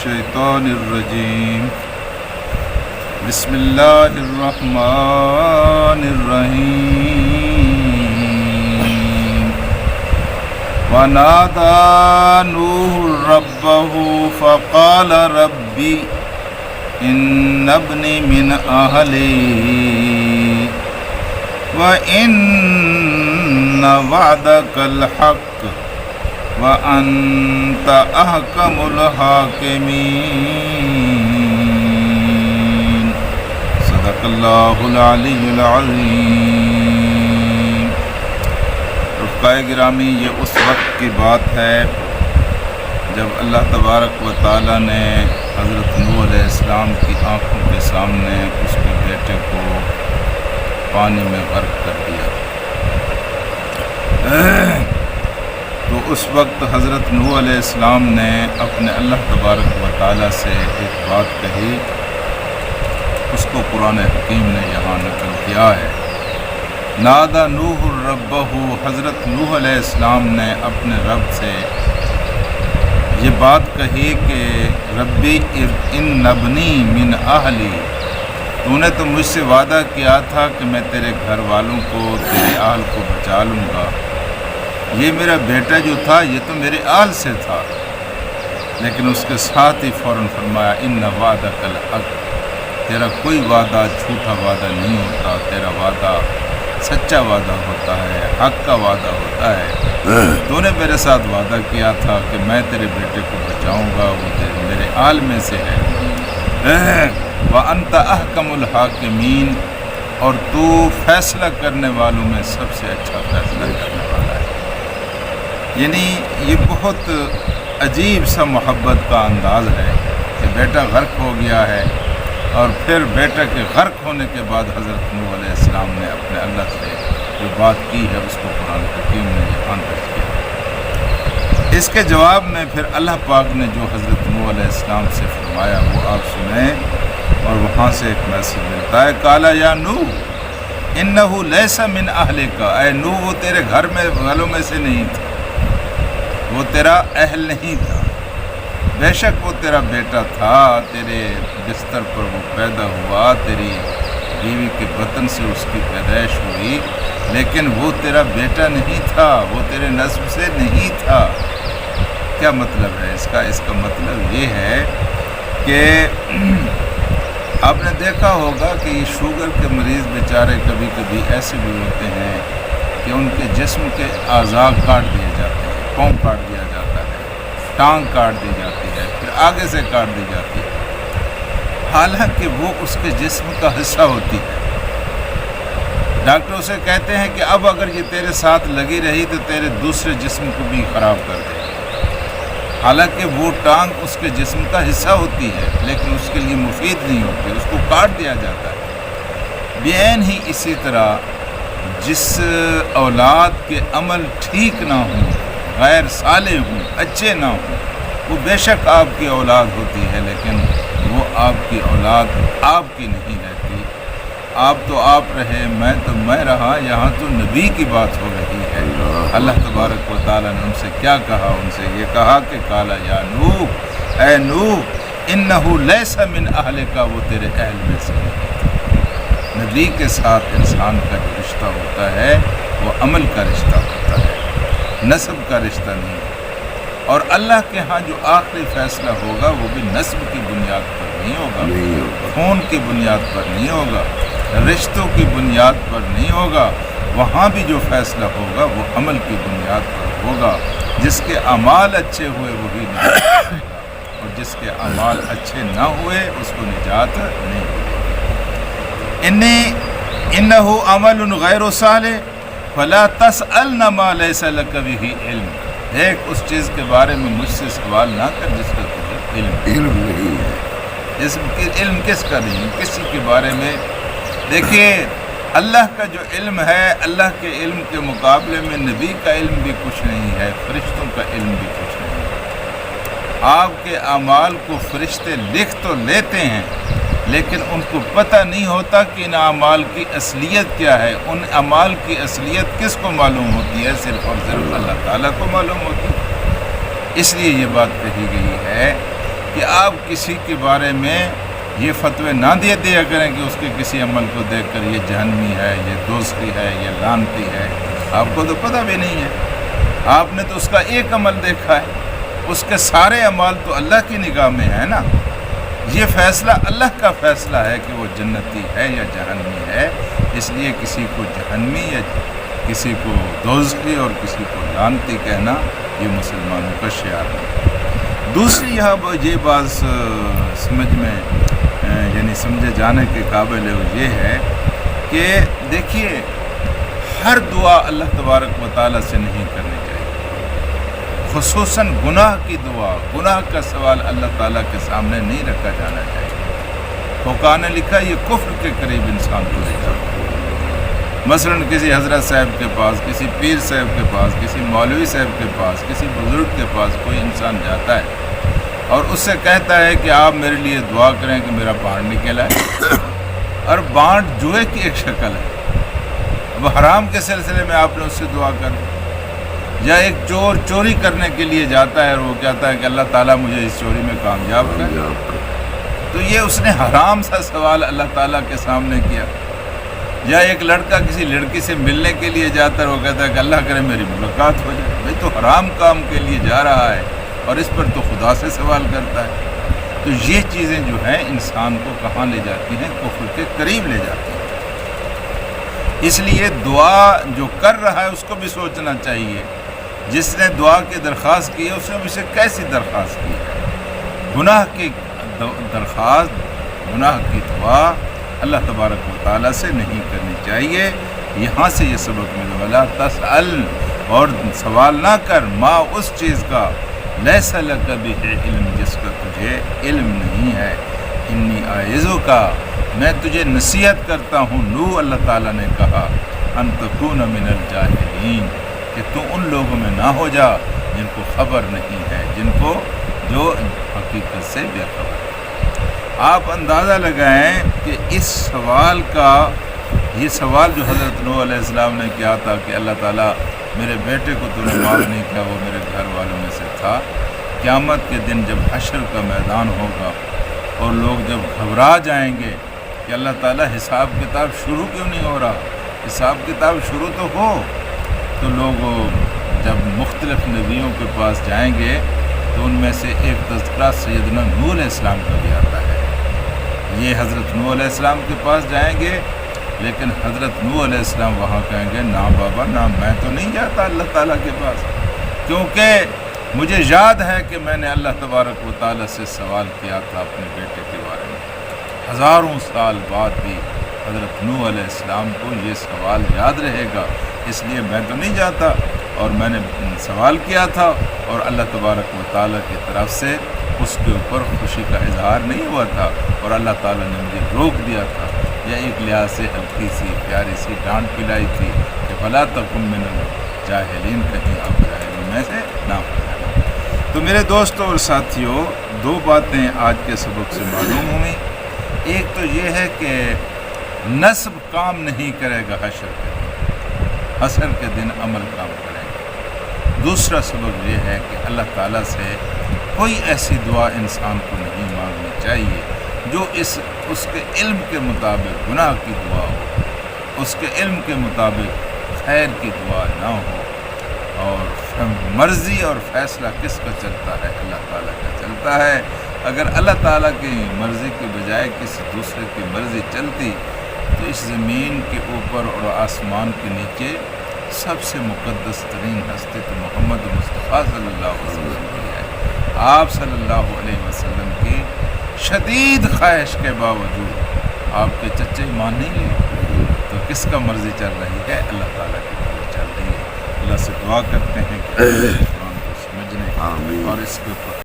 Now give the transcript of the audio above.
الشیطان الرجیم بسم اللہ الرحمن الرحیم ونادى نوح ربه فقال ربي إن ابني من أهلي وإن وعدك الحق وأنت أحكم الحاكمين صدق الله العلي العظيم۔ رفقائے گرامی، یہ اس وقت کی بات ہے جب اللہ تبارک و تعالیٰ نے حضرت نوح علیہ السلام کی آنکھوں کے سامنے اس کے بیٹے کو پانی میں غرق کر دیا۔ تو اس وقت حضرت نوح علیہ السلام نے اپنے اللہ تبارک و تعالیٰ سے ایک بات کہی، اس کو قرآن حکیم نے یہاں نقل کیا ہے۔ نادى نوح ربہ، حضرت نوح علیہ السلام نے اپنے رب سے یہ بات کہی کہ ربی ان ابنی من اہلی، تو نے تو مجھ سے وعدہ کیا تھا کہ میں تیرے گھر والوں کو، تیرے اہل کو بچا لوں گا۔ یہ میرا بیٹا جو تھا یہ تو میرے اہل سے تھا، لیکن اس کے ساتھ ہی فوراً فرمایا ان وعدک الحق، تیرا کوئی وعدہ جھوٹا وعدہ نہیں ہوتا، تیرا وعدہ سچا وعدہ ہوتا ہے، حق کا وعدہ ہوتا ہے۔ تو نے میرے ساتھ وعدہ کیا تھا کہ میں تیرے بیٹے کو بچاؤں گا، وہ میرے آل میں سے ہے۔ وَأَنْتَ أَحْكَمُ الْحَاكِمِينَ، اور تو فیصلہ کرنے والوں میں سب سے اچھا فیصلہ کرنے والا ہے۔ یعنی یہ بہت عجیب سا محبت کا انداز ہے کہ بیٹا غرق ہو گیا ہے، اور پھر بیٹا کے غرق ہونے کے بعد حضرت نوح علیہ السلام نے اپنے اللہ سے جو بات کی ہے اس کو قرآن حکیم نے یہاں درج کیا۔ اس کے جواب میں پھر اللہ پاک نے جو حضرت نوح علیہ السلام سے فرمایا وہ آپ سنیں، اور وہاں سے ایک میسج ملتا ہے، قالا یا نوح انہ لیس من اہلک، اے نوح وہ تیرے گھر میں والوں میں سے نہیں تھا، وہ تیرا اہل نہیں تھا، بے شک وہ تیرا بیٹا تھا، تیرے بستر پر وہ پیدا ہوا، تیری بیوی کے بطن سے اس کی پیدائش ہوئی، لیکن وہ تیرا بیٹا نہیں تھا، وہ تیرے نسب سے نہیں تھا۔ کیا مطلب ہے اس کا؟ اس کا مطلب یہ ہے کہ آپ نے دیکھا ہوگا کہ یہ شوگر کے مریض بیچارے کبھی کبھی ایسے بھی ہوتے ہیں کہ ان کے جسم کے اعضاء کاٹ دیے جاتے ہیں، پاؤں کاٹ دیا جاتا ہے، ٹانگ کاٹ دی جاتی ہے، پھر آگے سے کاٹ دی جاتی ہے، حالانکہ وہ اس کے جسم کا حصہ ہوتی ہے۔ ڈاکٹر اسے کہتے ہیں کہ اب اگر یہ تیرے ساتھ لگی رہی تو تیرے دوسرے جسم کو بھی خراب کر دے گی، حالانکہ وہ ٹانگ اس کے جسم کا حصہ ہوتی ہے لیکن اس کے لیے مفید نہیں ہوتی، اس کو کاٹ دیا جاتا ہے۔ بعین ہی اسی طرح جس اولاد کے عمل ٹھیک نہ ہوں، غیر صالح ہوں، اچھے نہ ہوں، وہ بے شک آپ کی اولاد ہوتی ہے لیکن وہ آپ کی اولاد آپ کی نہیں رہتی۔ آپ تو آپ رہے، میں تو میں رہا، یہاں تو نبی کی بات ہو رہی ہے۔ اللہ تبارک و تعالیٰ نے ان سے کیا کہا؟ ان سے یہ کہا کہ قالا یا نوح، اے نوح انہ لیس من اہلک، وہ تیرے اہل میں سے نہیں۔ نبی کے ساتھ انسان کا جو رشتہ ہوتا ہے وہ عمل کا رشتہ ہوتا ہے، نسب کا رشتہ نہیں۔ اور اللہ کے ہاں جو آخری فیصلہ ہوگا وہ بھی نسب کی بنیاد پر نہیں ہوگا، خون کی بنیاد پر نہیں ہوگا، رشتوں کی بنیاد پر نہیں ہوگا۔ وہاں بھی جو فیصلہ ہوگا وہ عمل کی بنیاد پر ہوگا۔ جس کے اعمال اچھے ہوئے وہی نجات ہوگا، اور جس کے اعمال اچھے نہ ہوئے اس کو نجات نہیں ہوگی۔ انہ عمل غیر صالح فلا تسألن ما لیس لک بہ علم، ایک اس چیز کے بارے میں مجھ سے سوال نہ کر جس کا تجھے علم نہیں ہے۔ علم کس کا نہیں؟ کسی کے بارے میں۔ دیکھیے اللہ کا جو علم ہے، اللہ کے علم کے مقابلے میں نبی کا علم بھی کچھ نہیں ہے، فرشتوں کا علم بھی کچھ نہیں ہے۔ آپ کے اعمال کو فرشتے لکھ تو لیتے ہیں لیکن ان کو پتہ نہیں ہوتا کہ ان اعمال کی اصلیت کیا ہے۔ ان اعمال کی اصلیت کس کو معلوم ہوتی ہے؟ صرف اور صرف اللہ تعالیٰ کو معلوم ہوتی ہے۔ اس لیے یہ بات کہی گئی ہے کہ آپ کسی کے بارے میں یہ فتوے نہ دیا کریں کہ اس کے کسی عمل کو دیکھ کر یہ جہنمی ہے، یہ دوزخی ہے، یہ لعنتی ہے۔ آپ کو تو پتہ بھی نہیں ہے، آپ نے تو اس کا ایک عمل دیکھا ہے، اس کے سارے اعمال تو اللہ کی نگاہ میں ہے نا۔ یہ فیصلہ اللہ کا فیصلہ ہے کہ وہ جنتی ہے یا جہنمی ہے، اس لیے کسی کو جہنمی یا کسی کو دوزخی اور کسی کو لعنتی کہنا یہ مسلمانوں کا شعار ہے۔ دوسری یہاں یہ بات سمجھ میں یعنی سمجھے جانے کے قابل ہے، وہ یہ ہے کہ دیکھیے ہر دعا اللہ تبارک و تعالیٰ سے نہیں کرنی چاہیے، خصوصاً گناہ کی دعا، گناہ کا سوال اللہ تعالیٰ کے سامنے نہیں رکھا جانا چاہیے۔ فقہاء نے لکھا یہ کفر کے قریب انسان کو لے جاتا ہے۔ مثلاً کسی حضرت صاحب کے پاس، کسی پیر صاحب کے پاس، کسی مولوی صاحب کے پاس، کسی بزرگ کے پاس کوئی انسان جاتا ہے اور اس سے کہتا ہے کہ آپ میرے لیے دعا کریں کہ میرا بانڈ نکل آئے، اور بانڈ جوئے کی ایک شکل ہے، اب حرام کے سلسلے میں آپ نے اس سے دعا کر دی۔ یا ایک چور چوری کرنے کے لیے جاتا ہے اور وہ کہتا ہے کہ اللہ تعالیٰ مجھے اس چوری میں کامیاب کر، تو یہ اس نے حرام سا سوال اللہ تعالیٰ کے سامنے کیا۔ یا ایک لڑکا کسی لڑکی سے ملنے کے لیے جاتا ہے، وہ کہتا ہے کہ اللہ کرے میری ملاقات ہو جائے، بھائی تو حرام کام کے لیے جا رہا ہے اور اس پر تو خدا سے سوال کرتا ہے۔ تو یہ چیزیں جو ہیں انسان کو کہاں لے جاتی ہیں؟ کفر کے قریب لے جاتی ہیں۔ اس لیے دعا جو کر رہا ہے اس کو بھی سوچنا چاہیے، جس نے دعا کی درخواست کی ہے اس نے اسے کیسی درخواست کی ہے۔ گناہ کی درخواست، گناہ کی دعا اللہ تبارک و تعالیٰ سے نہیں کرنی چاہیے۔ یہاں سے یہ سبق ملے، ولا تسأل، اور سوال نہ کر، ما اس چیز کا، لیس لک بہ علم، جس کا تجھے علم نہیں ہے۔ انی اعظک، میں تجھے نصیحت کرتا ہوں، نو اللہ تعالیٰ نے کہا، ان تکون من الجاہلین، کہ تو ان لوگوں میں نہ ہو جا جن کو خبر نہیں ہے، جن کو جو حقیقت سے بے خبر ہے۔ آپ اندازہ لگائیں کہ اس سوال کا، یہ سوال جو حضرت نوح علیہ السلام نے کیا تھا کہ اللہ تعالیٰ میرے بیٹے کو تو نے معاف نہیں کیا، وہ میرے گھر والوں میں سے تھا، قیامت کے دن جب حشر کا میدان ہوگا اور لوگ جب گھبرا جائیں گے کہ اللہ تعالیٰ حساب کتاب شروع کیوں نہیں ہو رہا، حساب کتاب شروع تو ہو، تو لوگ جب مختلف نبیوں کے پاس جائیں گے تو ان میں سے ایک تذکرہ سیدنا نوح علیہ السلام کا بھی آتا ہے۔ یہ حضرت نوح علیہ السلام کے پاس جائیں گے، لیکن حضرت نوح علیہ السلام وہاں کہیں گے نا بابا نا، میں تو نہیں جاتا اللہ تعالیٰ کے پاس، کیونکہ مجھے یاد ہے کہ میں نے اللہ تبارک و تعالیٰ سے سوال کیا تھا اپنے بیٹے کے بارے میں۔ ہزاروں سال بعد بھی حضرت نوح علیہ السلام کو یہ سوال یاد رہے گا، اس لیے میں تو نہیں جاتا، اور میں نے سوال کیا تھا اور اللہ تبارک و تعالیٰ کی طرف سے اس کے اوپر خوشی کا اظہار نہیں ہوا تھا، اور اللہ تعالیٰ نے مجھے روک دیا تھا، یا ایک لحاظ سے ہلکی سی پیاری سی ڈانٹ پلائی تھی کہ فلا تکن من الجاہلین، کہیں آپ جاہلوں میں سے نہ ہو جانا۔ تو میرے دوستوں اور ساتھیوں، دو باتیں آج کے سبق سے معلوم ہوئیں۔ ایک تو یہ ہے کہ نسب کام نہیں کرے گا حشر کے دن، حشر کے دن عمل کام کرے گا۔ دوسرا سبق یہ ہے کہ اللہ تعالیٰ سے کوئی ایسی دعا انسان کو نہیں مانگنی چاہیے جو اس کے علم کے مطابق گناہ کی دعا ہو، اس کے علم کے مطابق خیر کی دعا نہ ہو، اور مرضی اور فیصلہ کس کا چلتا ہے؟ اللہ تعالیٰ کا چلتا ہے۔ اگر اللہ تعالیٰ کی مرضی کے بجائے کسی دوسرے کی مرضی چلتی تو اس زمین کے اوپر اور آسمان کے نیچے سب سے مقدس ترین ہستی تو محمد مصطفیٰ صلی اللہ علیہ وسلم کی ہے۔ آپ صلی اللہ علیہ وسلم کی شدید خواہش کے باوجود آپ کے چچے مان نہیں لیے، تو کس کا مرضی چل رہی ہے؟ اللہ تعالیٰ کی مرضی چل رہی ہے۔ اللہ سے دعا کرتے ہیں کہ قرآن کو سمجھنے اور اس کے اوپر